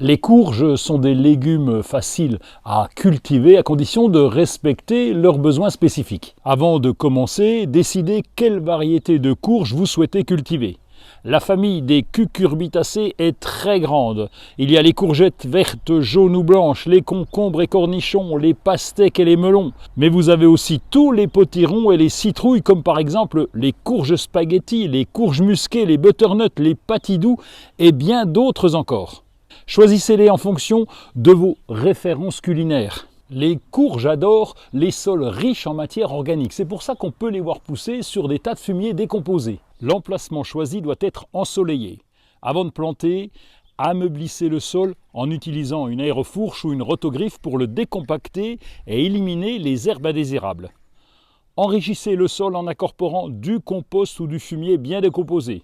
Les courges sont des légumes faciles à cultiver à condition de respecter leurs besoins spécifiques. Avant de commencer, décidez quelle variété de courges vous souhaitez cultiver. La famille des cucurbitacées est très grande. Il y a les courgettes vertes, jaunes ou blanches, les concombres et cornichons, les pastèques et les melons. Mais vous avez aussi tous les potirons et les citrouilles, comme par exemple les courges spaghetti, les courges musquées, les butternuts, les patidous et bien d'autres encore. Choisissez-les en fonction de vos références culinaires. Les courges adorent les sols riches en matière organique. C'est pour ça qu'on peut les voir pousser sur des tas de fumier décomposés. L'emplacement choisi doit être ensoleillé. Avant de planter, ameublissez le sol en utilisant une aérofourche ou une rotogriffe pour le décompacter et éliminer les herbes indésirables. Enrichissez le sol en incorporant du compost ou du fumier bien décomposé.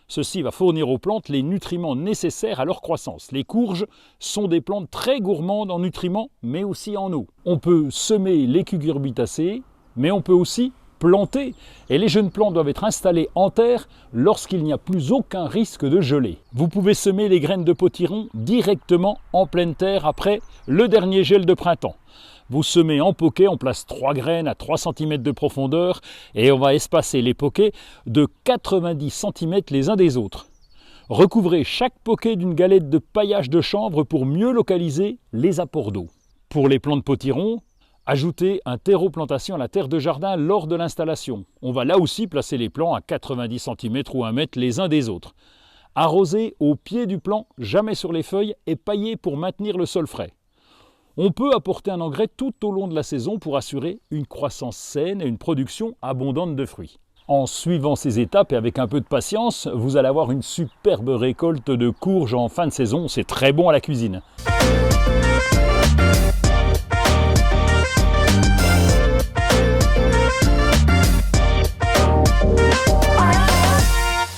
Ceci va fournir aux plantes les nutriments nécessaires à leur croissance. Les courges sont des plantes très gourmandes en nutriments, mais aussi en eau. On peut semer les cucurbitacées, mais on peut aussi planter. Et les jeunes plants doivent être installés en terre lorsqu'il n'y a plus aucun risque de gelée. Vous pouvez semer les graines de potiron directement en pleine terre après le dernier gel de printemps. Vous semez en poquet, on place 3 graines à 3 cm de profondeur et on va espacer les poquets de 90 cm les uns des autres. Recouvrez chaque poquet d'une galette de paillage de chanvre pour mieux localiser les apports d'eau. Pour les plants de potiron, ajoutez un terreau plantation à la terre de jardin lors de l'installation. On va là aussi placer les plants à 90 cm ou 1 mètre les uns des autres. Arrosez au pied du plant, jamais sur les feuilles et paillez pour maintenir le sol frais. On peut apporter un engrais tout au long de la saison pour assurer une croissance saine et une production abondante de fruits. En suivant ces étapes et avec un peu de patience, vous allez avoir une superbe récolte de courges en fin de saison. C'est très bon à la cuisine.